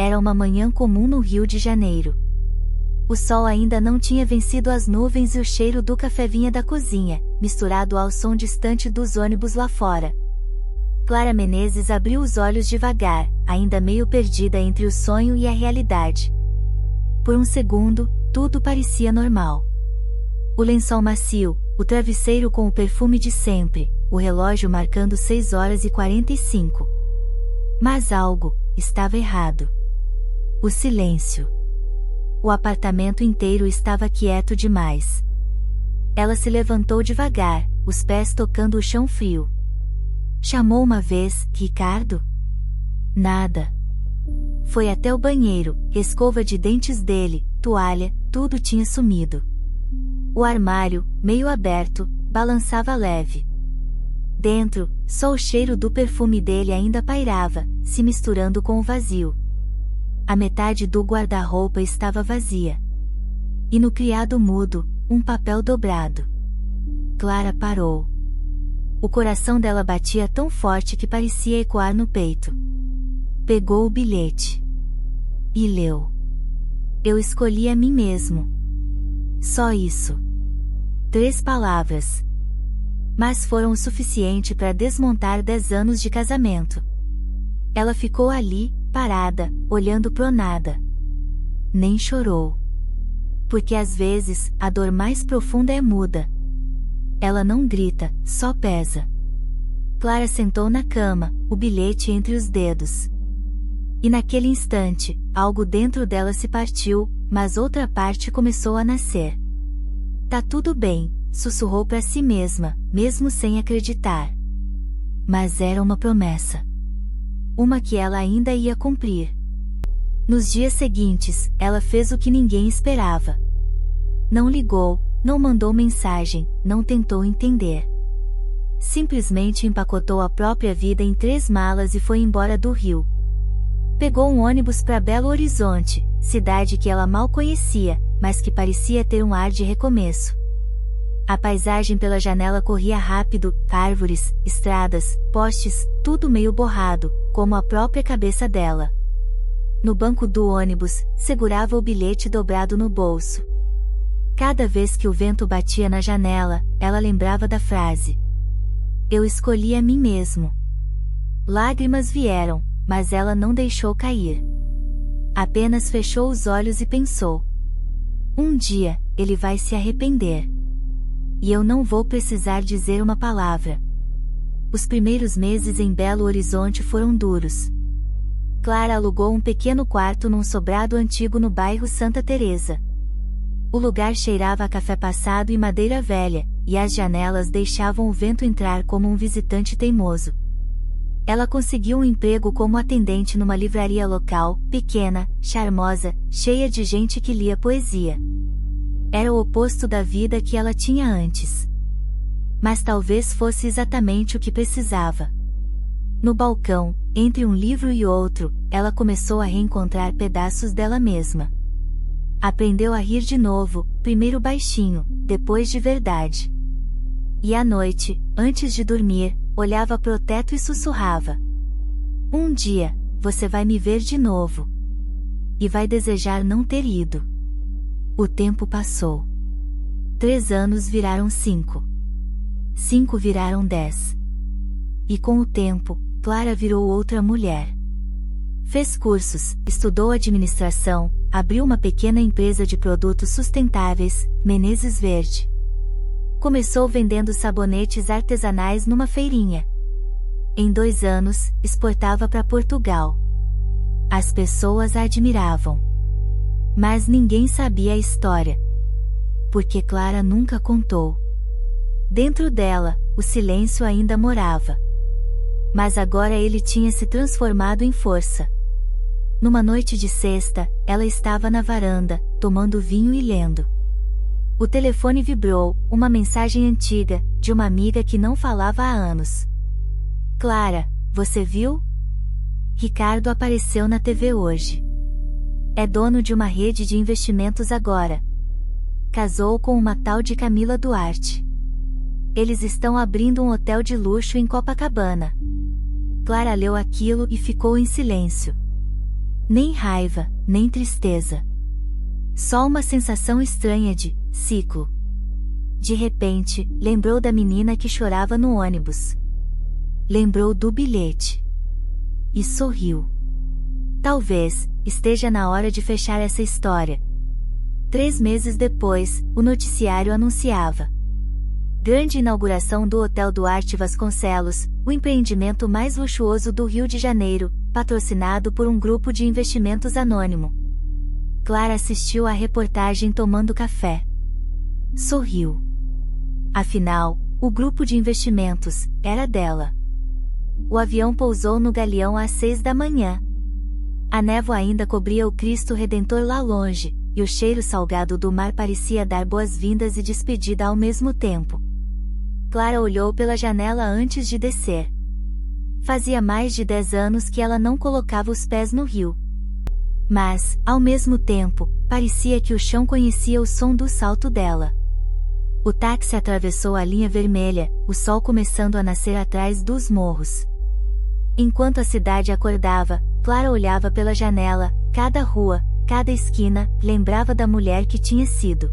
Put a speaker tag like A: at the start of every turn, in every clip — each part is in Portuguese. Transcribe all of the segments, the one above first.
A: Era uma manhã comum no Rio de Janeiro. O sol ainda não tinha vencido as nuvens e o cheiro do café vinha da cozinha, misturado ao som distante dos ônibus lá fora. Clara Menezes abriu os olhos devagar, ainda meio perdida entre o sonho e a realidade. Por um segundo, tudo parecia normal. O lençol macio, o travesseiro com o perfume de sempre, o relógio marcando 6h45. Mas algo estava errado. O silêncio. O apartamento inteiro estava quieto demais. Ela se levantou devagar, os pés tocando o chão frio. Chamou uma vez, Ricardo? Nada. Foi até o banheiro, escova de dentes dele, toalha, tudo tinha sumido. O armário, meio aberto, balançava leve. Dentro, só o cheiro do perfume dele ainda pairava, se misturando com o vazio. A metade do guarda-roupa estava vazia. E no criado mudo, um papel dobrado. Clara parou. O coração dela batia tão forte que parecia ecoar no peito. Pegou o bilhete. E leu. Eu escolhi a mim mesmo. Só isso. 3 palavras. Mas foram o suficiente para desmontar 10 anos de casamento. Ela ficou ali, parada, olhando pro nada. Nem chorou. Porque às vezes, a dor mais profunda é muda. Ela não grita, só pesa. Clara sentou na cama, o bilhete entre os dedos. E naquele instante, algo dentro dela se partiu, mas outra parte começou a nascer. Tá tudo bem, sussurrou para si mesma, mesmo sem acreditar. Mas era uma promessa. Uma que ela ainda ia cumprir. Nos dias seguintes, ela fez o que ninguém esperava. Não ligou, não mandou mensagem, não tentou entender. Simplesmente empacotou a própria vida em 3 malas e foi embora do Rio. Pegou um ônibus para Belo Horizonte, cidade que ela mal conhecia, mas que parecia ter um ar de recomeço. A paisagem pela janela corria rápido, árvores, estradas, postes, tudo meio borrado, como a própria cabeça dela. No banco do ônibus, segurava o bilhete dobrado no bolso. Cada vez que o vento batia na janela, ela lembrava da frase. Eu escolhi a mim mesmo. Lágrimas vieram, mas ela não deixou cair. Apenas fechou os olhos e pensou. Um dia, ele vai se arrepender. E eu não vou precisar dizer uma palavra. Os primeiros meses em Belo Horizonte foram duros. Clara alugou um pequeno quarto num sobrado antigo no bairro Santa Teresa. O lugar cheirava a café passado e madeira velha, e as janelas deixavam o vento entrar como um visitante teimoso. Ela conseguiu um emprego como atendente numa livraria local, pequena, charmosa, cheia de gente que lia poesia. Era o oposto da vida que ela tinha antes. Mas talvez fosse exatamente o que precisava. No balcão, entre um livro e outro, ela começou a reencontrar pedaços dela mesma. Aprendeu a rir de novo, primeiro baixinho, depois de verdade. E à noite, antes de dormir, olhava pro teto e sussurrava. Um dia, você vai me ver de novo. E vai desejar não ter ido. O tempo passou. 3 anos viraram 5. 5 viraram 10. E com o tempo, Clara virou outra mulher. Fez cursos, estudou administração, abriu uma pequena empresa de produtos sustentáveis, Menezes Verde. Começou vendendo sabonetes artesanais numa feirinha. Em 2 anos, exportava para Portugal. As pessoas a admiravam. Mas ninguém sabia a história. Porque Clara nunca contou. Dentro dela, o silêncio ainda morava. Mas agora ele tinha se transformado em força. Numa noite de sexta, ela estava na varanda, tomando vinho e lendo. O telefone vibrou, uma mensagem antiga, de uma amiga que não falava há anos. Clara, você viu? Ricardo apareceu na TV hoje. É dono de uma rede de investimentos agora. Casou com uma tal de Camila Duarte. Eles estão abrindo um hotel de luxo em Copacabana. Clara leu aquilo e ficou em silêncio. Nem raiva, nem tristeza. Só uma sensação estranha de ciclo. De repente, lembrou da menina que chorava no ônibus. Lembrou do bilhete. E sorriu. Talvez esteja na hora de fechar essa história. 3 meses depois, o noticiário anunciava: grande inauguração do Hotel Duarte Vasconcelos, o empreendimento mais luxuoso do Rio de Janeiro, patrocinado por um grupo de investimentos anônimo. Clara assistiu à reportagem tomando café. Sorriu. Afinal, o grupo de investimentos era dela. O avião pousou no Galeão às 6 da manhã. A névoa ainda cobria o Cristo Redentor lá longe, e o cheiro salgado do mar parecia dar boas-vindas e despedida ao mesmo tempo. Clara olhou pela janela antes de descer. Fazia mais de 10 anos que ela não colocava os pés no rio. Mas, ao mesmo tempo, parecia que o chão conhecia o som do salto dela. O táxi atravessou a linha vermelha, o sol começando a nascer atrás dos morros. Enquanto a cidade acordava, Clara olhava pela janela, cada rua, cada esquina, lembrava da mulher que tinha sido.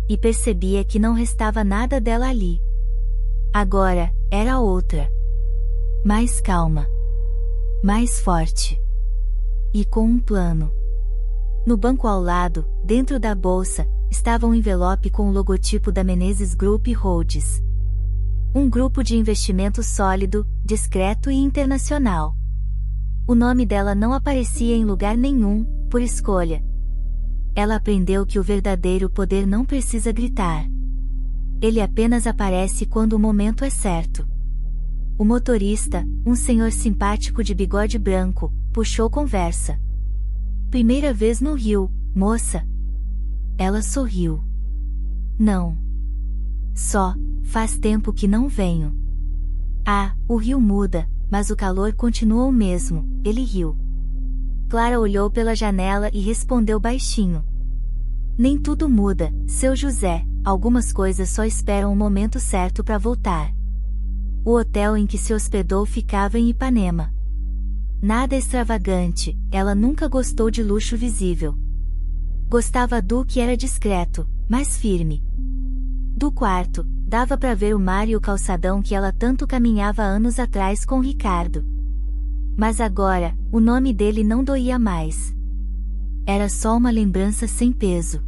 A: E percebia que não restava nada dela ali. Agora, era outra. Mais calma. Mais forte. E com um plano. No banco ao lado, dentro da bolsa, estava um envelope com o logotipo da Menezes Group Holdings. Um grupo de investimento sólido, discreto e internacional. O nome dela não aparecia em lugar nenhum, por escolha. Ela aprendeu que o verdadeiro poder não precisa gritar. Ele apenas aparece quando o momento é certo. O motorista, um senhor simpático de bigode branco, puxou conversa. Primeira vez no Rio, moça? Ela sorriu. Não. Só, faz tempo que não venho. Ah, o rio muda, mas o calor continua o mesmo, ele riu. Clara olhou pela janela e respondeu baixinho. Nem tudo muda, seu José, algumas coisas só esperam o momento certo para voltar. O hotel em que se hospedou ficava em Ipanema. Nada extravagante, ela nunca gostou de luxo visível. Gostava do que era discreto, mas firme. Do quarto, dava para ver o mar e o calçadão que ela tanto caminhava anos atrás com Ricardo. Mas agora, o nome dele não doía mais. Era só uma lembrança sem peso.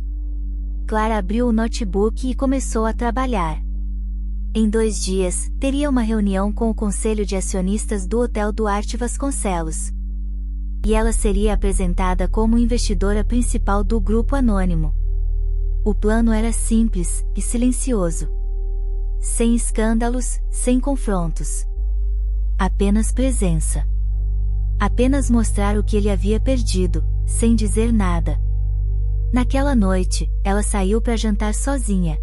A: Clara abriu o notebook e começou a trabalhar. Em 2 dias, teria uma reunião com o conselho de acionistas do Hotel Duarte Vasconcelos. E ela seria apresentada como investidora principal do grupo anônimo. O plano era simples e silencioso. Sem escândalos, sem confrontos. Apenas presença. Apenas mostrar o que ele havia perdido, sem dizer nada. Naquela noite, ela saiu para jantar sozinha.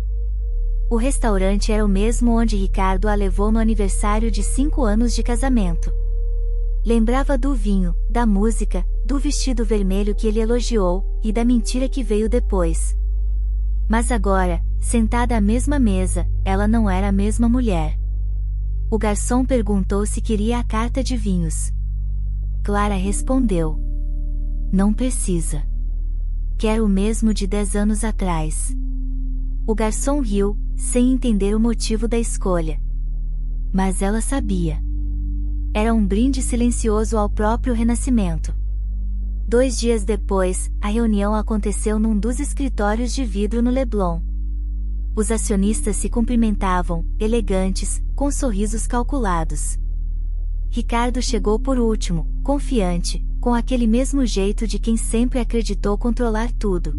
A: O restaurante era o mesmo onde Ricardo a levou no aniversário de 5 anos de casamento. Lembrava do vinho, da música, do vestido vermelho que ele elogiou, e da mentira que veio depois. Mas agora, sentada à mesma mesa, ela não era a mesma mulher. O garçom perguntou se queria a carta de vinhos. Clara respondeu: não precisa. Quero o mesmo de 10 anos atrás. O garçom riu, sem entender o motivo da escolha. Mas ela sabia. Era um brinde silencioso ao próprio renascimento. 2 dias depois, a reunião aconteceu num dos escritórios de vidro no Leblon. Os acionistas se cumprimentavam, elegantes, com sorrisos calculados. Ricardo chegou por último, confiante, com aquele mesmo jeito de quem sempre acreditou controlar tudo.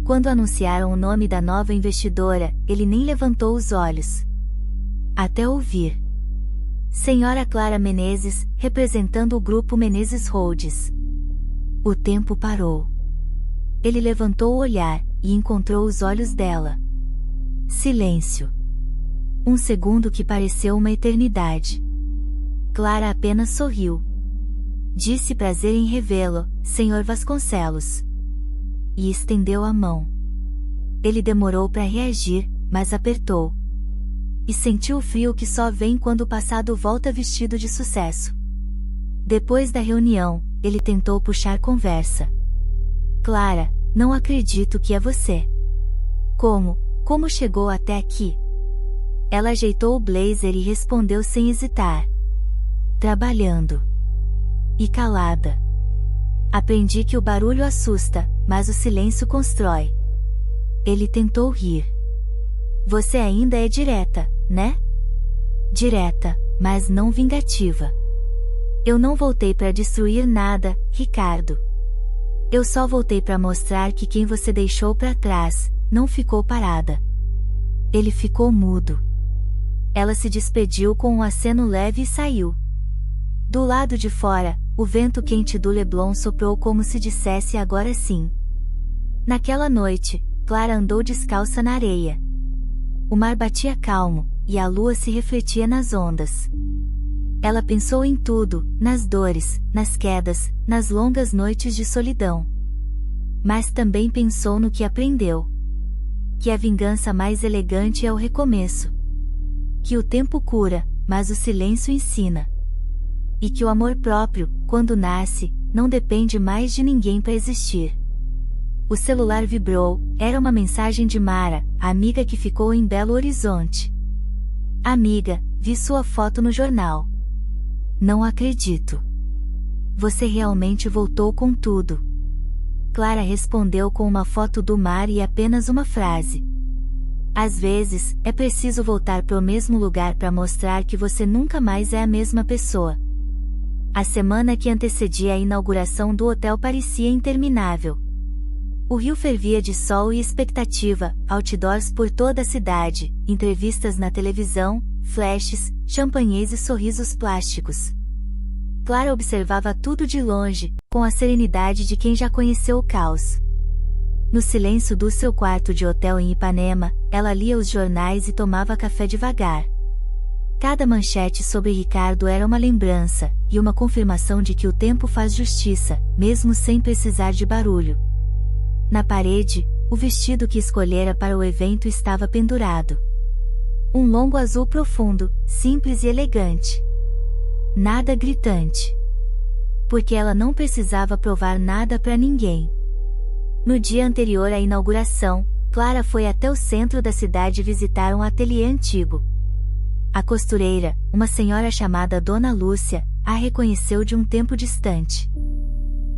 A: Quando anunciaram o nome da nova investidora, ele nem levantou os olhos. Até ouvir: Senhora Clara Menezes, representando o grupo Menezes Holdings. O tempo parou. Ele levantou o olhar, e encontrou os olhos dela. Silêncio. Um segundo que pareceu uma eternidade. Clara apenas sorriu. Disse prazer em revê-lo, Sr. Vasconcelos. E estendeu a mão. Ele demorou para reagir, mas apertou. E sentiu o frio que só vem quando o passado volta vestido de sucesso. Depois da reunião, ele tentou puxar conversa. Clara, não acredito que é você. Como chegou até aqui? Ela ajeitou o blazer e respondeu sem hesitar. Trabalhando. E calada. Aprendi que o barulho assusta, mas o silêncio constrói. Ele tentou rir. Você ainda é direta, né? Direta, mas não vingativa. Eu não voltei para destruir nada, Ricardo. Eu só voltei para mostrar que quem você deixou para trás, não ficou parada. Ele ficou mudo. Ela se despediu com um aceno leve e saiu. Do lado de fora, o vento quente do Leblon soprou como se dissesse agora sim. Naquela noite, Clara andou descalça na areia. O mar batia calmo, e a lua se refletia nas ondas. Ela pensou em tudo, nas dores, nas quedas, nas longas noites de solidão. Mas também pensou no que aprendeu. Que a vingança mais elegante é o recomeço. Que o tempo cura, mas o silêncio ensina. E que o amor próprio, quando nasce, não depende mais de ninguém para existir. O celular vibrou, era uma mensagem de Mara, a amiga que ficou em Belo Horizonte. Amiga, vi sua foto no jornal. Não acredito. Você realmente voltou com tudo. Clara respondeu com uma foto do mar e apenas uma frase. Às vezes, é preciso voltar para o mesmo lugar para mostrar que você nunca mais é a mesma pessoa. A semana que antecedia a inauguração do hotel parecia interminável. O rio fervia de sol e expectativa, outdoors por toda a cidade, entrevistas na televisão, flashes, champanhes e sorrisos plásticos. Clara observava tudo de longe, com a serenidade de quem já conheceu o caos. No silêncio do seu quarto de hotel em Ipanema, ela lia os jornais e tomava café devagar. Cada manchete sobre Ricardo era uma lembrança, e uma confirmação de que o tempo faz justiça, mesmo sem precisar de barulho. Na parede, o vestido que escolhera para o evento estava pendurado. Um longo azul profundo, simples e elegante. Nada gritante. Porque ela não precisava provar nada para ninguém. No dia anterior à inauguração, Clara foi até o centro da cidade visitar um ateliê antigo. A costureira, uma senhora chamada Dona Lúcia, a reconheceu de um tempo distante.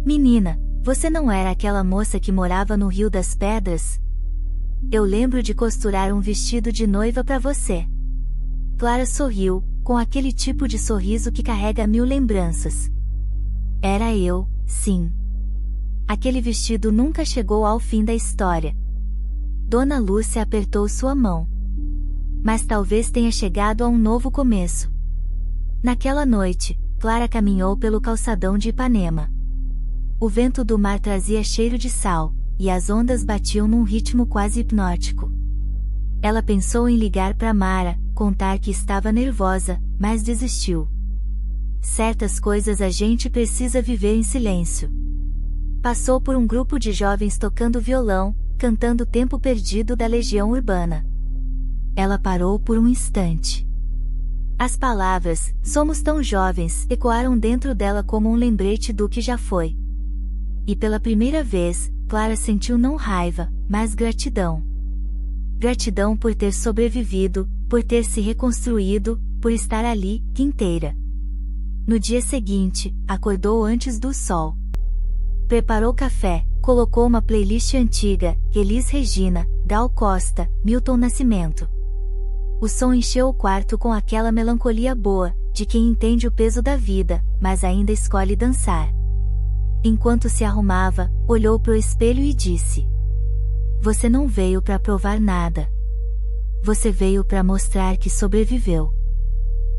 A: Menina, você não era aquela moça que morava no Rio das Pedras? Eu lembro de costurar um vestido de noiva para você. Clara sorriu, com aquele tipo de sorriso que carrega 1000 lembranças. Era eu, sim. Aquele vestido nunca chegou ao fim da história. Dona Lúcia apertou sua mão. Mas talvez tenha chegado a um novo começo. Naquela noite, Clara caminhou pelo calçadão de Ipanema. O vento do mar trazia cheiro de sal, e as ondas batiam num ritmo quase hipnótico. Ela pensou em ligar para Mara, contar que estava nervosa, mas desistiu. Certas coisas a gente precisa viver em silêncio. Passou por um grupo de jovens tocando violão, cantando Tempo Perdido da Legião Urbana. Ela parou por um instante. As palavras, somos tão jovens, ecoaram dentro dela como um lembrete do que já foi. E pela primeira vez, Clara sentiu não raiva, mas gratidão. Gratidão por ter sobrevivido, por ter se reconstruído, por estar ali, inteira. No dia seguinte, acordou antes do sol. Preparou café, colocou uma playlist antiga, Elis Regina, Gal Costa, Milton Nascimento. O som encheu o quarto com aquela melancolia boa, de quem entende o peso da vida, mas ainda escolhe dançar. Enquanto se arrumava, olhou pro espelho e disse: Você não veio para provar nada. Você veio para mostrar que sobreviveu.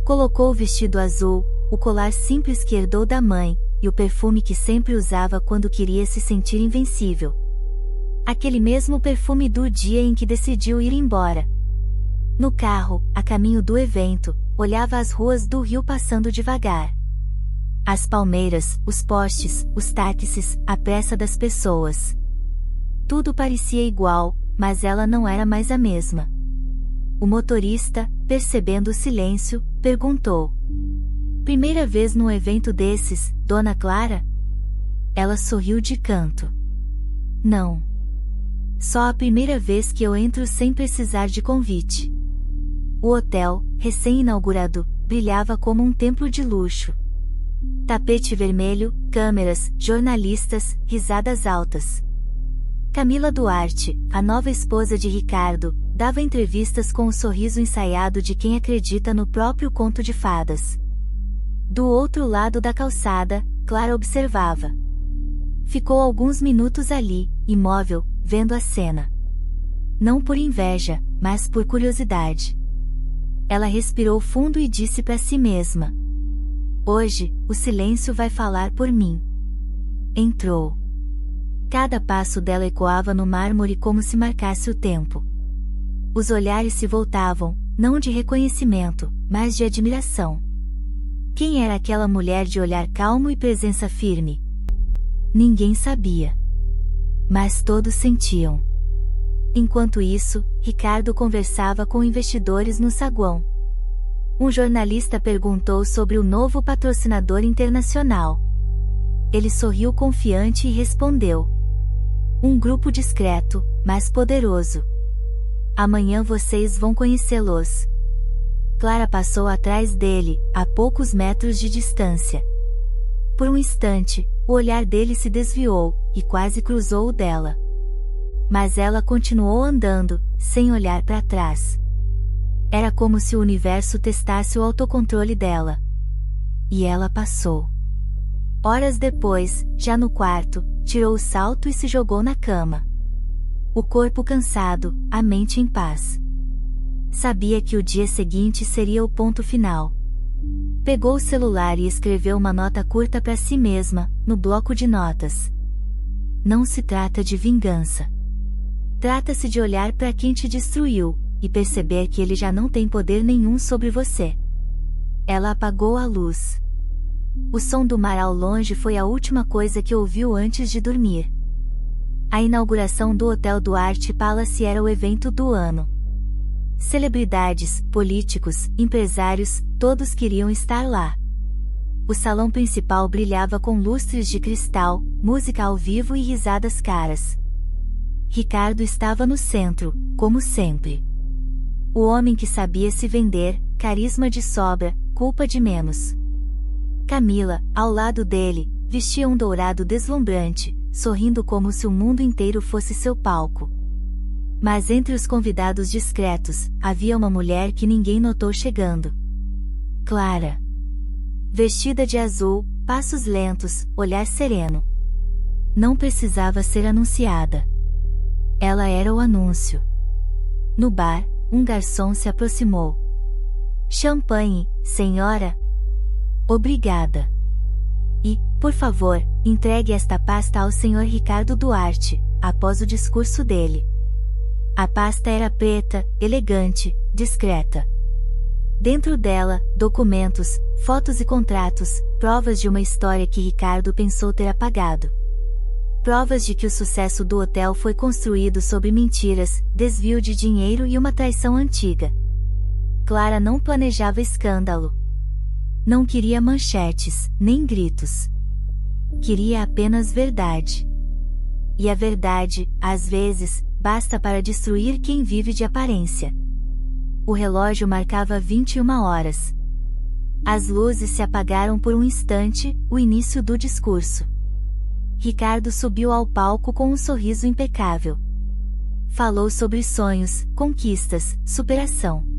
A: Colocou o vestido azul, o colar simples que herdou da mãe, e o perfume que sempre usava quando queria se sentir invencível. Aquele mesmo perfume do dia em que decidiu ir embora. No carro, a caminho do evento, olhava as ruas do Rio passando devagar. As palmeiras, os postes, os táxis, a pressa das pessoas. Tudo parecia igual, mas ela não era mais a mesma. O motorista, percebendo o silêncio, perguntou: Primeira vez num evento desses, Dona Clara? Ela sorriu de canto. Não. Só a primeira vez que eu entro sem precisar de convite. O hotel, recém-inaugurado, brilhava como um templo de luxo. Tapete vermelho, câmeras, jornalistas, risadas altas. Camila Duarte, a nova esposa de Ricardo, dava entrevistas com o sorriso ensaiado de quem acredita no próprio conto de fadas. Do outro lado da calçada, Clara observava. Ficou alguns minutos ali, imóvel, vendo a cena. Não por inveja, mas por curiosidade. Ela respirou fundo e disse para si mesma: hoje, o silêncio vai falar por mim. Entrou. Cada passo dela ecoava no mármore como se marcasse o tempo. Os olhares se voltavam, não de reconhecimento, mas de admiração. Quem era aquela mulher de olhar calmo e presença firme? Ninguém sabia. Mas todos sentiam. Enquanto isso, Ricardo conversava com investidores no saguão. Um jornalista perguntou sobre o novo patrocinador internacional. Ele sorriu confiante e respondeu: um grupo discreto, mas poderoso. Amanhã vocês vão conhecê-los. Clara passou atrás dele, a poucos metros de distância. Por um instante, o olhar dele se desviou, e quase cruzou o dela. Mas ela continuou andando, sem olhar para trás. Era como se o universo testasse o autocontrole dela. E ela passou. Horas depois, já no quarto, tirou o salto e se jogou na cama. O corpo cansado, a mente em paz. Sabia que o dia seguinte seria o ponto final. Pegou o celular e escreveu uma nota curta para si mesma, no bloco de notas. Não se trata de vingança. Trata-se de olhar para quem te destruiu, e perceber que ele já não tem poder nenhum sobre você. Ela apagou a luz. O som do mar ao longe foi a última coisa que ouviu antes de dormir. A inauguração do Hotel Duarte Palace era o evento do ano. Celebridades, políticos, empresários, todos queriam estar lá. O salão principal brilhava com lustres de cristal, música ao vivo e risadas caras. Ricardo estava no centro, como sempre. O homem que sabia se vender, carisma de sobra, culpa de menos. Camila, ao lado dele, vestia um dourado deslumbrante, sorrindo como se o mundo inteiro fosse seu palco. Mas entre os convidados discretos, havia uma mulher que ninguém notou chegando. Clara. Vestida de azul, passos lentos, olhar sereno. Não precisava ser anunciada. Ela era o anúncio. No bar, um garçom se aproximou. Champanhe, senhora? Obrigada. E, por favor, entregue esta pasta ao senhor Ricardo Duarte, após o discurso dele. A pasta era preta, elegante, discreta. Dentro dela, documentos, fotos e contratos, provas de uma história que Ricardo pensou ter apagado. Provas de que o sucesso do hotel foi construído sobre mentiras, desvio de dinheiro e uma traição antiga. Clara não planejava escândalo. Não queria manchetes, nem gritos. Queria apenas verdade. E a verdade, às vezes, basta para destruir quem vive de aparência. O relógio marcava 21 horas. As luzes se apagaram por um instante, o início do discurso. Ricardo subiu ao palco com um sorriso impecável. Falou sobre sonhos, conquistas, superação.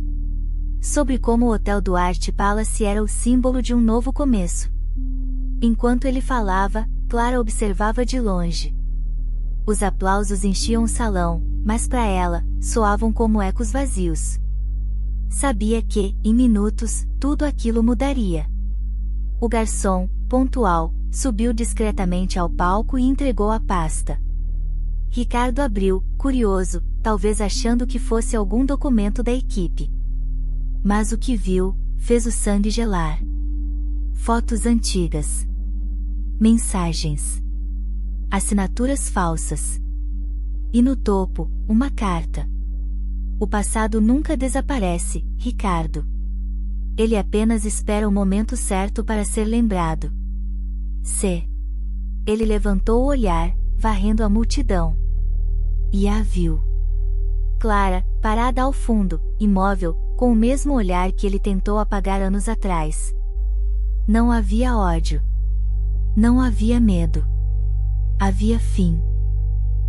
A: Sobre como o Hotel Duarte Palace era o símbolo de um novo começo. Enquanto ele falava, Clara observava de longe. Os aplausos enchiam o salão, mas para ela, soavam como ecos vazios. Sabia que, em minutos, tudo aquilo mudaria. O garçom, pontual, subiu discretamente ao palco e entregou a pasta. Ricardo abriu, curioso, talvez achando que fosse algum documento da equipe. Mas o que viu, fez o sangue gelar. Fotos antigas. Mensagens. Assinaturas falsas. E no topo, uma carta. O passado nunca desaparece, Ricardo. Ele apenas espera o momento certo para ser lembrado. C. Ele levantou o olhar, varrendo a multidão. E a viu. Clara, parada ao fundo, imóvel, com o mesmo olhar que ele tentou apagar anos atrás. Não havia ódio. Não havia medo. Havia fim.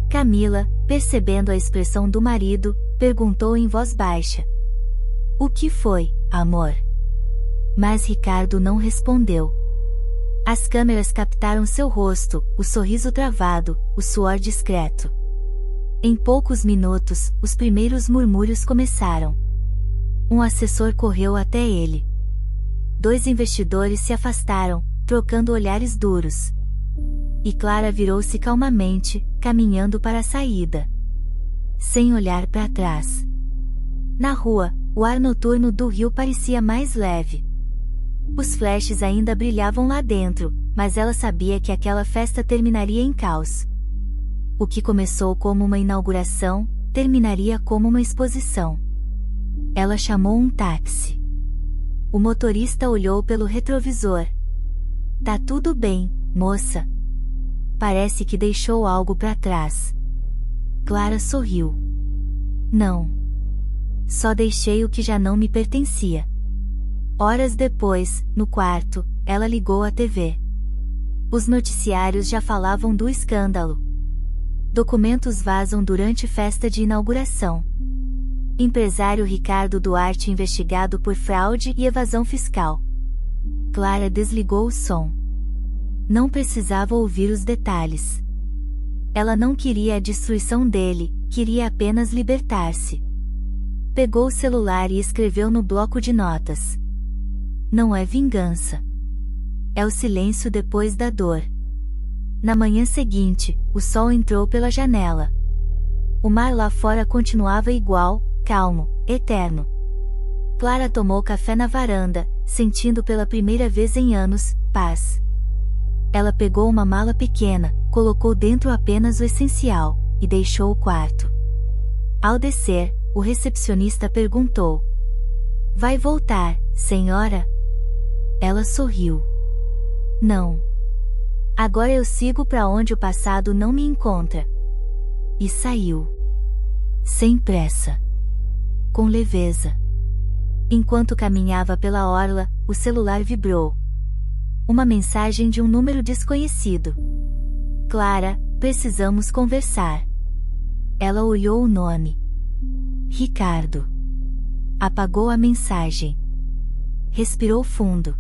A: Camila, percebendo a expressão do marido, perguntou em voz baixa: "O que foi, amor?" Mas Ricardo não respondeu. As câmeras captaram seu rosto, o sorriso travado, o suor discreto. Em poucos minutos, os primeiros murmúrios começaram. Um assessor correu até ele. 2 investidores se afastaram, trocando olhares duros. E Clara virou-se calmamente, caminhando para a saída. Sem olhar para trás. Na rua, o ar noturno do rio parecia mais leve. Os flashes ainda brilhavam lá dentro, mas ela sabia que aquela festa terminaria em caos. O que começou como uma inauguração, terminaria como uma exposição. Ela chamou um táxi. O motorista olhou pelo retrovisor. "Tá tudo bem, moça. Parece que deixou algo para trás." Clara sorriu. "Não. Só deixei o que já não me pertencia." Horas depois, no quarto, ela ligou a TV. Os noticiários já falavam do escândalo. Documentos vazam durante festa de inauguração. Empresário Ricardo Duarte investigado por fraude e evasão fiscal. Clara desligou o som. Não precisava ouvir os detalhes. Ela não queria a destruição dele, queria apenas libertar-se. Pegou o celular e escreveu no bloco de notas: "Não é vingança. É o silêncio depois da dor." Na manhã seguinte, o sol entrou pela janela. O mar lá fora continuava igual, calmo, eterno. Clara tomou café na varanda, sentindo pela primeira vez em anos, paz. Ela pegou uma mala pequena, colocou dentro apenas o essencial, e deixou o quarto. Ao descer, o recepcionista perguntou: "Vai voltar, senhora?" Ela sorriu. "Não. Agora eu sigo para onde o passado não me encontra." E saiu. Sem pressa. Com leveza. Enquanto caminhava pela orla, o celular vibrou. Uma mensagem de um número desconhecido. "Clara, precisamos conversar." Ela olhou o nome. Ricardo. Apagou a mensagem. Respirou fundo.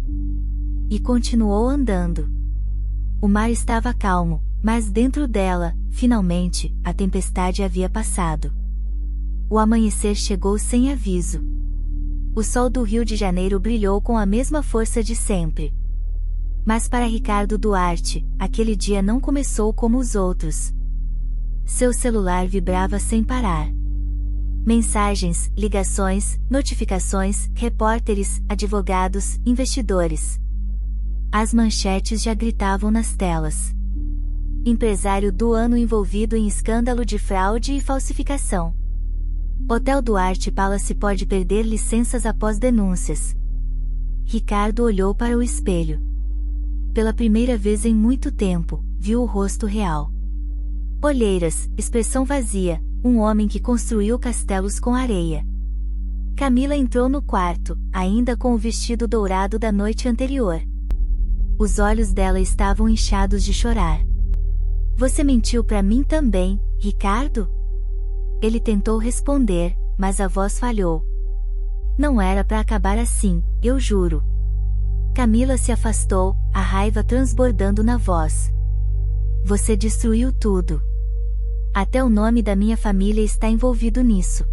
A: E continuou andando. O mar estava calmo, mas dentro dela, finalmente, a tempestade havia passado. O amanhecer chegou sem aviso. O sol do Rio de Janeiro brilhou com a mesma força de sempre. Mas para Ricardo Duarte, aquele dia não começou como os outros. Seu celular vibrava sem parar. Mensagens, ligações, notificações, repórteres, advogados, investidores. As manchetes já gritavam nas telas. Empresário do ano envolvido em escândalo de fraude e falsificação. Hotel Duarte Palace pode perder licenças após denúncias. Ricardo olhou para o espelho. Pela primeira vez em muito tempo, viu o rosto real. Olheiras, expressão vazia, um homem que construiu castelos com areia. Camila entrou no quarto, ainda com o vestido dourado da noite anterior. Os olhos dela estavam inchados de chorar. "Você mentiu para mim também, Ricardo?" Ele tentou responder, mas a voz falhou. "Não era para acabar assim, eu juro." Camila se afastou, a raiva transbordando na voz. "Você destruiu tudo. Até o nome da minha família está envolvido nisso."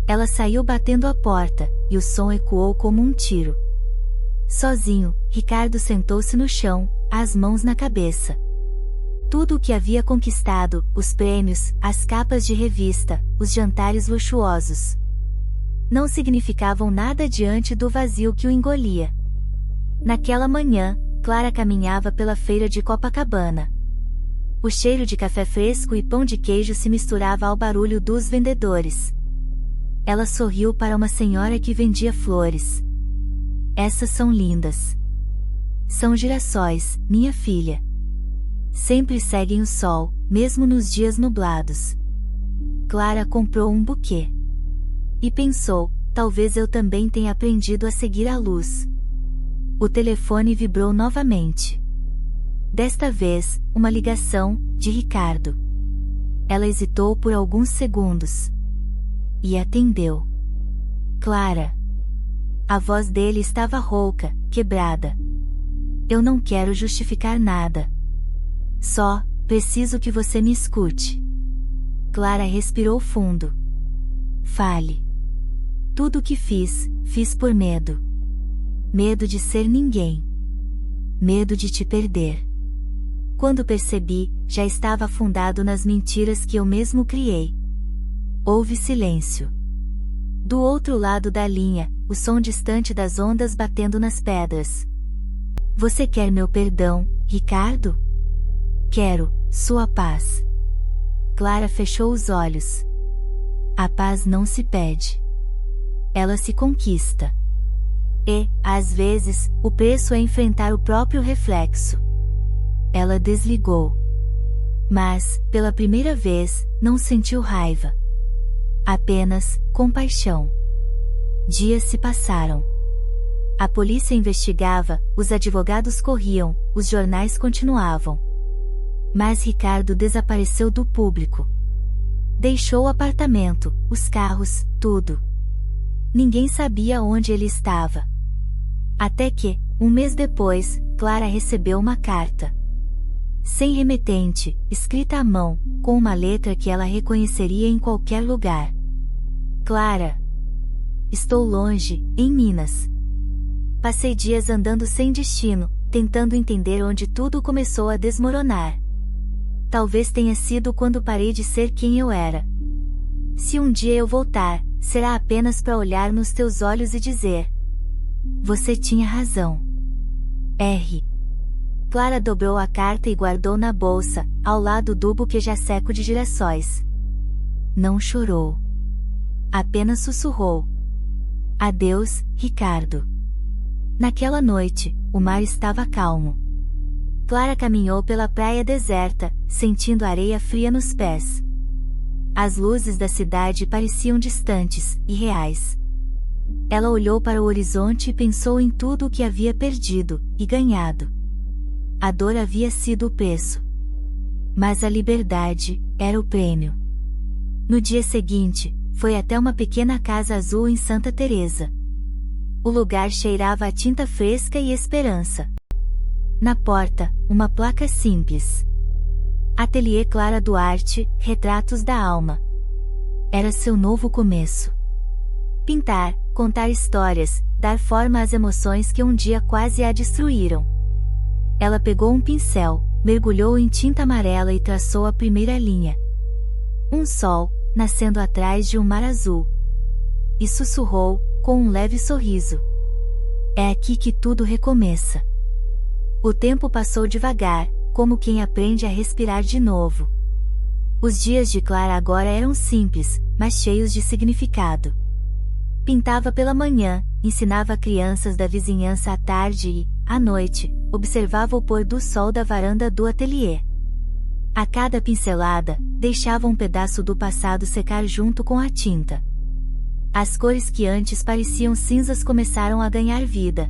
A: Ela saiu batendo a porta, e o som ecoou como um tiro. Sozinho, Ricardo sentou-se no chão, as mãos na cabeça. Tudo o que havia conquistado, os prêmios, as capas de revista, os jantares luxuosos, não significavam nada diante do vazio que o engolia. Naquela manhã, Clara caminhava pela feira de Copacabana. O cheiro de café fresco e pão de queijo se misturava ao barulho dos vendedores. Ela sorriu para uma senhora que vendia flores. "Essas são lindas." "São girassóis, minha filha." Sempre seguem o sol, mesmo nos dias nublados. Clara comprou um buquê. E pensou, talvez eu também tenha aprendido a seguir a luz. O telefone vibrou novamente. Desta vez, uma ligação, de Ricardo. Ela hesitou por alguns segundos. E atendeu. Clara. A voz dele estava rouca, quebrada. Eu não quero justificar nada. Só, preciso que você me escute. Clara respirou fundo. Fale. Tudo o que fiz, fiz por medo. Medo de ser ninguém. Medo de te perder. Quando percebi, já estava afundado nas mentiras que eu mesmo criei. Houve silêncio. Do outro lado da linha, o som distante das ondas batendo nas pedras. Você quer meu perdão, Ricardo? Quero, sua paz. Clara fechou os olhos. A paz não se pede. Ela se conquista. E, às vezes, o preço é enfrentar o próprio reflexo. Ela desligou. Mas, pela primeira vez, não sentiu raiva. Apenas, compaixão. Dias se passaram. A polícia investigava, os advogados corriam, os jornais continuavam. Mas Ricardo desapareceu do público. Deixou o apartamento, os carros, tudo. Ninguém sabia onde ele estava. Até que, um mês depois, Clara recebeu uma carta. Sem remetente, escrita à mão, com uma letra que ela reconheceria em qualquer lugar. Clara. Estou longe, em Minas. Passei dias andando sem destino, tentando entender onde tudo começou a desmoronar. Talvez tenha sido quando parei de ser quem eu era. Se um dia eu voltar, será apenas para olhar nos teus olhos e dizer: você tinha razão. R. Clara dobrou a carta e guardou na bolsa, ao lado do buquê já seco de girassóis. Não chorou. Apenas sussurrou: adeus, Ricardo. Naquela noite, o mar estava calmo. Clara caminhou pela praia deserta, sentindo a areia fria nos pés. As luzes da cidade pareciam distantes, irreais. Ela olhou para o horizonte e pensou em tudo o que havia perdido, e ganhado. A dor havia sido o preço. Mas a liberdade, era o prêmio. No dia seguinte, foi até uma pequena casa azul em Santa Teresa. O lugar cheirava a tinta fresca e esperança. Na porta, uma placa simples. Ateliê Clara Duarte, Retratos da Alma. Era seu novo começo. Pintar, contar histórias, dar forma às emoções que um dia quase a destruíram. Ela pegou um pincel, mergulhou em tinta amarela e traçou a primeira linha. Um sol, nascendo atrás de um mar azul. E sussurrou, com um leve sorriso: é aqui que tudo recomeça. O tempo passou devagar, como quem aprende a respirar de novo. Os dias de Clara agora eram simples, mas cheios de significado. Pintava pela manhã, ensinava crianças da vizinhança à tarde e, à noite, observava o pôr do sol da varanda do ateliê. A cada pincelada, deixava um pedaço do passado secar junto com a tinta. As cores que antes pareciam cinzas começaram a ganhar vida.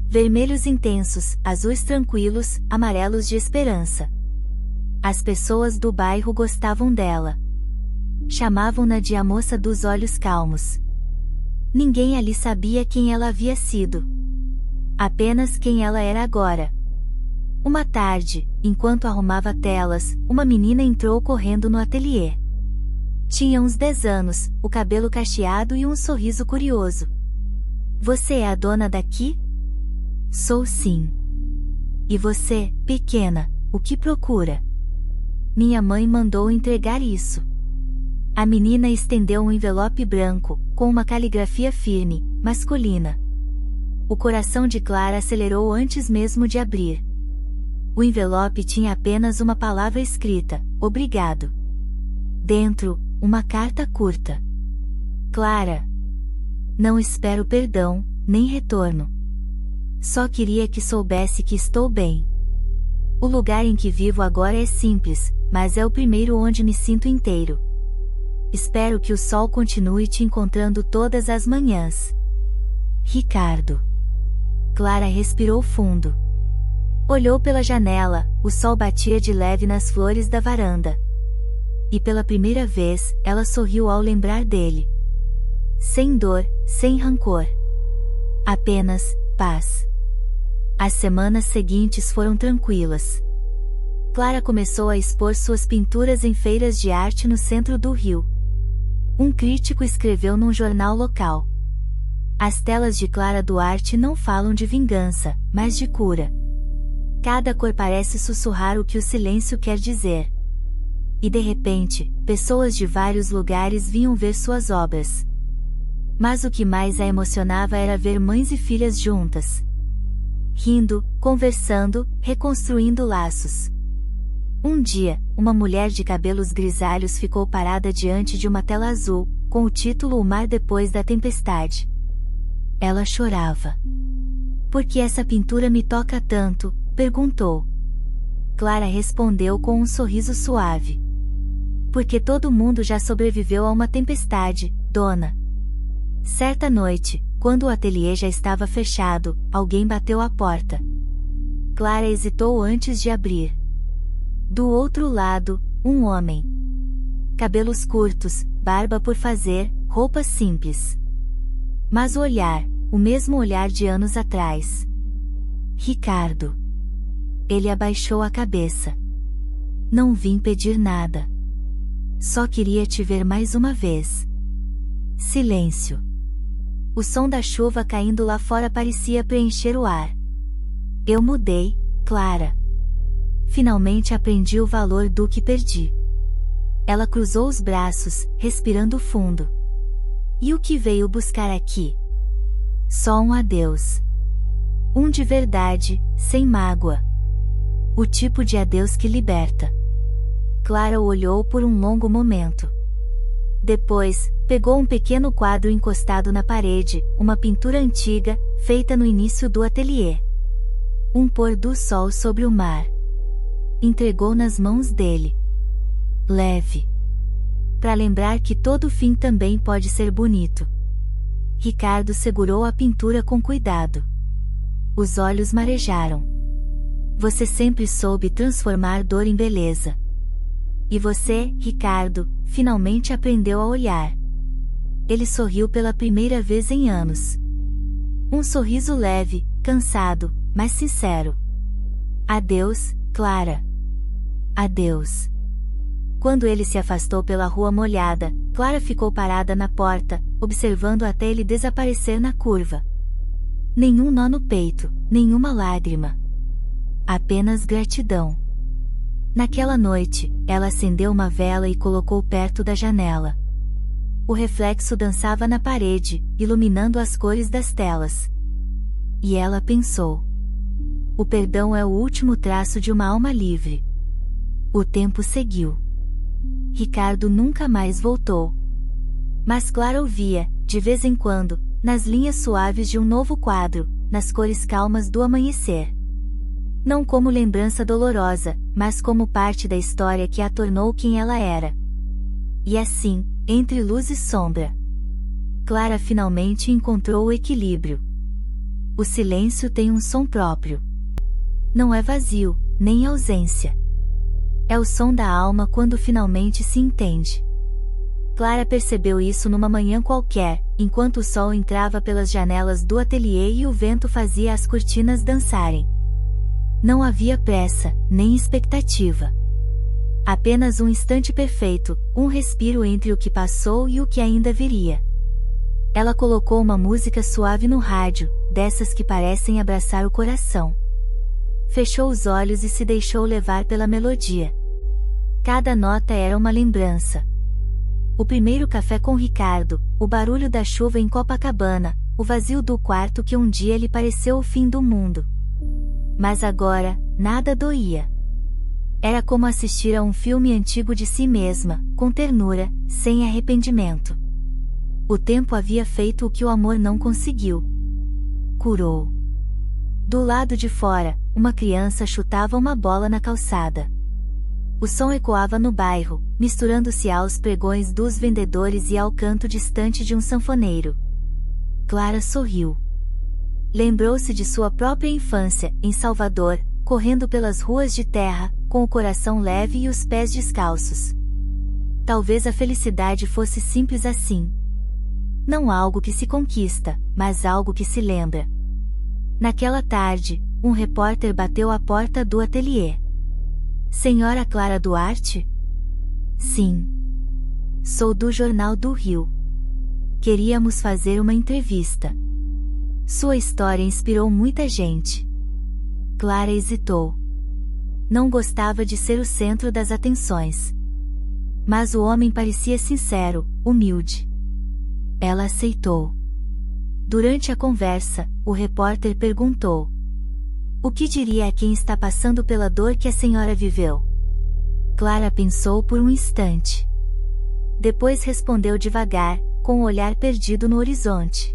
A: Vermelhos intensos, azuis tranquilos, amarelos de esperança. As pessoas do bairro gostavam dela. Chamavam-na de a moça dos olhos calmos. Ninguém ali sabia quem ela havia sido. Apenas quem ela era agora. Uma tarde, enquanto arrumava telas, uma menina entrou correndo no ateliê. Tinha uns 10 anos, o cabelo cacheado e um sorriso curioso. Você é a dona daqui? Sou sim. E você, pequena, o que procura? Minha mãe mandou entregar isso. A menina estendeu um envelope branco, com uma caligrafia firme, masculina. O coração de Clara acelerou antes mesmo de abrir. O envelope tinha apenas uma palavra escrita: obrigado. Dentro, uma carta curta. Clara. Não espero perdão, nem retorno. Só queria que soubesse que estou bem. O lugar em que vivo agora é simples, mas é o primeiro onde me sinto inteiro. Espero que o sol continue te encontrando todas as manhãs. Ricardo. Clara respirou fundo. Olhou pela janela, o sol batia de leve nas flores da varanda. E pela primeira vez, ela sorriu ao lembrar dele. Sem dor, sem rancor. Apenas paz. As semanas seguintes foram tranquilas. Clara começou a expor suas pinturas em feiras de arte no centro do Rio. Um crítico escreveu num jornal local: as telas de Clara Duarte não falam de vingança, mas de cura. Cada cor parece sussurrar o que o silêncio quer dizer. E de repente, pessoas de vários lugares vinham ver suas obras. Mas o que mais a emocionava era ver mães e filhas juntas. Rindo, conversando, reconstruindo laços. Um dia, uma mulher de cabelos grisalhos ficou parada diante de uma tela azul, com o título O Mar Depois da Tempestade. Ela chorava. Por que essa pintura me toca tanto? Perguntou. Clara respondeu com um sorriso suave. Porque todo mundo já sobreviveu a uma tempestade, dona. Certa noite, quando o ateliê já estava fechado, alguém bateu à porta. Clara hesitou antes de abrir. Do outro lado, um homem. Cabelos curtos, barba por fazer, roupas simples. Mas o olhar, o mesmo olhar de anos atrás. Ricardo. Ele abaixou a cabeça. Não vim pedir nada. Só queria te ver mais uma vez. Silêncio. O som da chuva caindo lá fora parecia preencher o ar. Eu mudei, Clara. Finalmente aprendi o valor do que perdi. Ela cruzou os braços, respirando fundo. E o que veio buscar aqui? Só um adeus. Um de verdade, sem mágoa. O tipo de adeus que liberta. Clara o olhou por um longo momento. Depois, pegou um pequeno quadro encostado na parede, uma pintura antiga, feita no início do ateliê. Um pôr do sol sobre o mar. Entregou nas mãos dele. Leve. Para lembrar que todo fim também pode ser bonito. Ricardo segurou a pintura com cuidado. Os olhos marejaram. Você sempre soube transformar dor em beleza. E você, Ricardo, finalmente aprendeu a olhar. Ele sorriu pela primeira vez em anos. Um sorriso leve, cansado, mas sincero. Adeus, Clara. Adeus. Quando ele se afastou pela rua molhada, Clara ficou parada na porta, observando até ele desaparecer na curva. Nenhum nó no peito, nenhuma lágrima. Apenas gratidão. Naquela noite, ela acendeu uma vela e colocou perto da janela. O reflexo dançava na parede, iluminando as cores das telas. E ela pensou: o perdão é o último traço de uma alma livre. O tempo seguiu. Ricardo nunca mais voltou. Mas Clara ouvia, de vez em quando, nas linhas suaves de um novo quadro, nas cores calmas do amanhecer. Não como lembrança dolorosa, mas como parte da história que a tornou quem ela era. E assim, entre luz e sombra, Clara finalmente encontrou o equilíbrio. O silêncio tem um som próprio. Não é vazio, nem ausência. É o som da alma quando finalmente se entende. Clara percebeu isso numa manhã qualquer, enquanto o sol entrava pelas janelas do ateliê e o vento fazia as cortinas dançarem. Não havia pressa, nem expectativa. Apenas um instante perfeito, um respiro entre o que passou e o que ainda viria. Ela colocou uma música suave no rádio, dessas que parecem abraçar o coração. Fechou os olhos e se deixou levar pela melodia. Cada nota era uma lembrança. O primeiro café com Ricardo, o barulho da chuva em Copacabana, o vazio do quarto que um dia lhe pareceu o fim do mundo. Mas agora, nada doía. Era como assistir a um filme antigo de si mesma, com ternura, sem arrependimento. O tempo havia feito o que o amor não conseguiu. Curou. Do lado de fora, uma criança chutava uma bola na calçada. O som ecoava no bairro, misturando-se aos pregões dos vendedores e ao canto distante de um sanfoneiro. Clara sorriu. Lembrou-se de sua própria infância, em Salvador, correndo pelas ruas de terra, com o coração leve e os pés descalços. Talvez a felicidade fosse simples assim. Não algo que se conquista, mas algo que se lembra. Naquela tarde, um repórter bateu à porta do ateliê. Senhora Clara Duarte? Sim. Sou do Jornal do Rio. Queríamos fazer uma entrevista. Sua história inspirou muita gente. Clara hesitou. Não gostava de ser o centro das atenções. Mas o homem parecia sincero, humilde. Ela aceitou. Durante a conversa, o repórter perguntou: o que diria a quem está passando pela dor que a senhora viveu? Clara pensou por um instante. Depois respondeu devagar, com o olhar perdido no horizonte.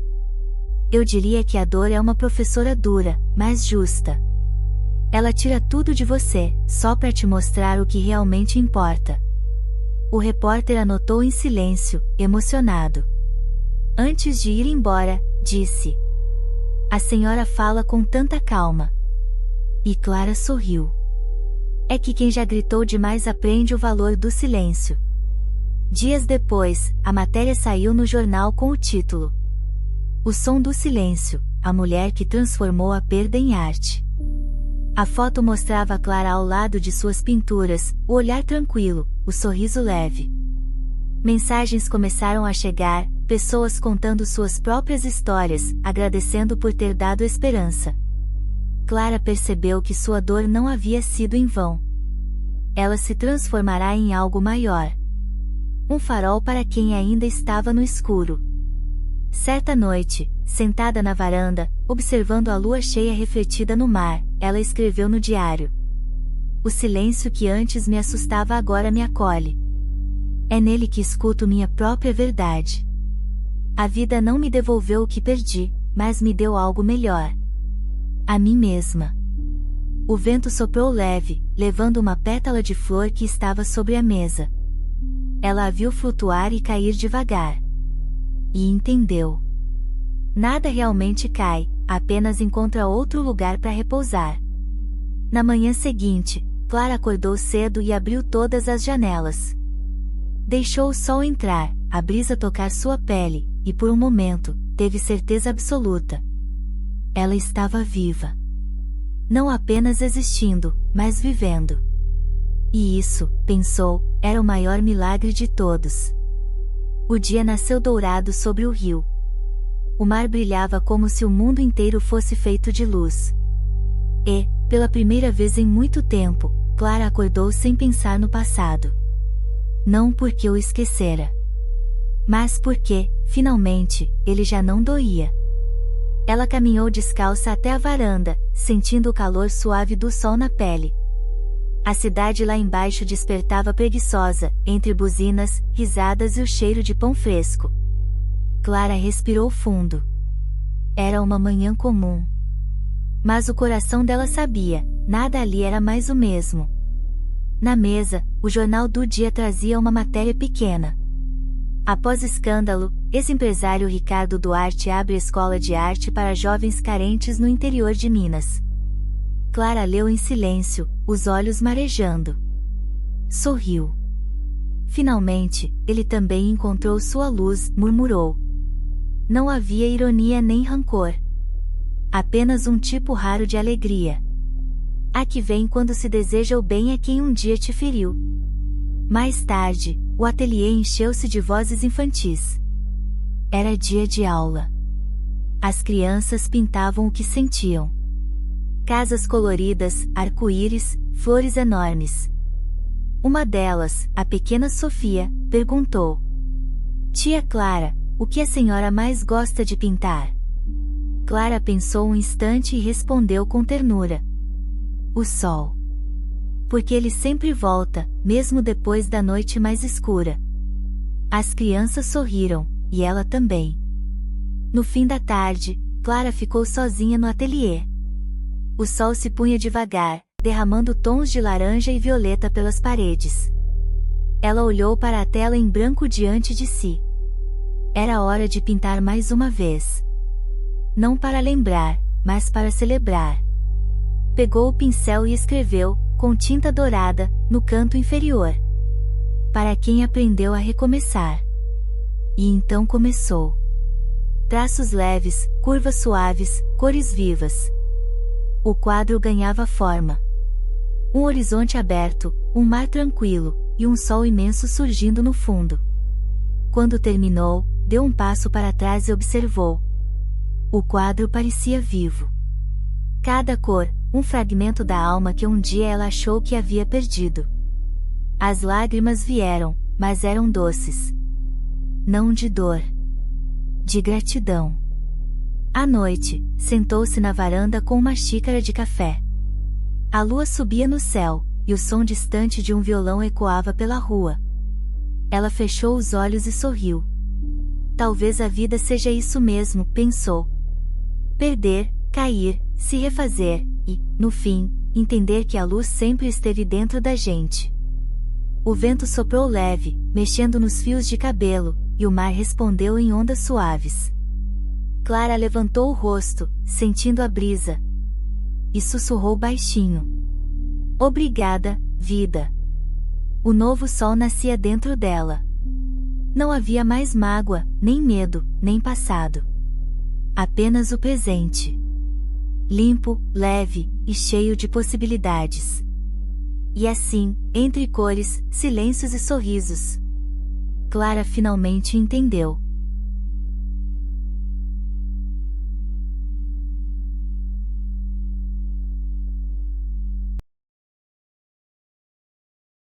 A: Eu diria que a dor é uma professora dura, mas justa. Ela tira tudo de você, só para te mostrar o que realmente importa. O repórter anotou em silêncio, emocionado. Antes de ir embora, disse: a senhora fala com tanta calma. E Clara sorriu. É que quem já gritou demais aprende o valor do silêncio. Dias depois, a matéria saiu no jornal com o título: O som do silêncio, a mulher que transformou a perda em arte. A foto mostrava Clara ao lado de suas pinturas, o olhar tranquilo, o sorriso leve. Mensagens começaram a chegar, pessoas contando suas próprias histórias, agradecendo por ter dado esperança. Clara percebeu que sua dor não havia sido em vão. Ela se transformará em algo maior. Um farol para quem ainda estava no escuro. Certa noite, sentada na varanda, observando a lua cheia refletida no mar, ela escreveu no diário: o silêncio que antes me assustava agora me acolhe. É nele que escuto minha própria verdade. A vida não me devolveu o que perdi, mas me deu algo melhor. A mim mesma. O vento soprou leve, levando uma pétala de flor que estava sobre a mesa. Ela a viu flutuar e cair devagar. E entendeu. Nada realmente cai, apenas encontra outro lugar para repousar. Na manhã seguinte, Clara acordou cedo e abriu todas as janelas. Deixou o sol entrar, a brisa tocar sua pele, e por um momento, teve certeza absoluta. Ela estava viva. Não apenas existindo, mas vivendo. E isso, pensou, era o maior milagre de todos. O dia nasceu dourado sobre o rio. O mar brilhava como se o mundo inteiro fosse feito de luz. E, pela primeira vez em muito tempo, Clara acordou sem pensar no passado. Não porque o esquecera. Mas porque, finalmente, ele já não doía. Ela caminhou descalça até a varanda, sentindo o calor suave do sol na pele. A cidade lá embaixo despertava preguiçosa, entre buzinas, risadas e o cheiro de pão fresco. Clara respirou fundo. Era uma manhã comum. Mas o coração dela sabia, nada ali era mais o mesmo. Na mesa, o jornal do dia trazia uma matéria pequena. Após escândalo, ex-empresário Ricardo Duarte abre escola de arte para jovens carentes no interior de Minas. Clara leu em silêncio, os olhos marejando. Sorriu. Finalmente, ele também encontrou sua luz, murmurou. Não havia ironia nem rancor. Apenas um tipo raro de alegria. A que vem quando se deseja o bem a quem um dia te feriu. Mais tarde, o ateliê encheu-se de vozes infantis. Era dia de aula. As crianças pintavam o que sentiam. Casas coloridas, arco-íris, flores enormes. Uma delas, a pequena Sofia, perguntou: Tia Clara, o que a senhora mais gosta de pintar? Clara pensou um instante e respondeu com ternura: o sol. Porque ele sempre volta, mesmo depois da noite mais escura. As crianças sorriram, e ela também. No fim da tarde, Clara ficou sozinha no ateliê. O sol se punha devagar, derramando tons de laranja e violeta pelas paredes. Ela olhou para a tela em branco diante de si. Era hora de pintar mais uma vez. Não para lembrar, mas para celebrar. Pegou o pincel e escreveu, com tinta dourada, no canto inferior. Para quem aprendeu a recomeçar. E então começou. Traços leves, curvas suaves, cores vivas. O quadro ganhava forma. Um horizonte aberto, um mar tranquilo, e um sol imenso surgindo no fundo. Quando terminou, deu um passo para trás e observou. O quadro parecia vivo. Cada cor, um fragmento da alma que um dia ela achou que havia perdido. As lágrimas vieram, mas eram doces. Não de dor. De gratidão. À noite, sentou-se na varanda com uma xícara de café. A lua subia no céu, e o som distante de um violão ecoava pela rua. Ela fechou os olhos e sorriu. Talvez a vida seja isso mesmo, pensou. Perder, cair, se refazer, e, no fim, entender que a luz sempre esteve dentro da gente. O vento soprou leve, mexendo nos fios de cabelo, e o mar respondeu em ondas suaves. Clara levantou o rosto, sentindo a brisa. E sussurrou baixinho. Obrigada, vida. O novo sol nascia dentro dela. Não havia mais mágoa, nem medo, nem passado. Apenas o presente. Limpo, leve, e cheio de possibilidades. E assim, entre cores, silêncios e sorrisos, Clara finalmente entendeu.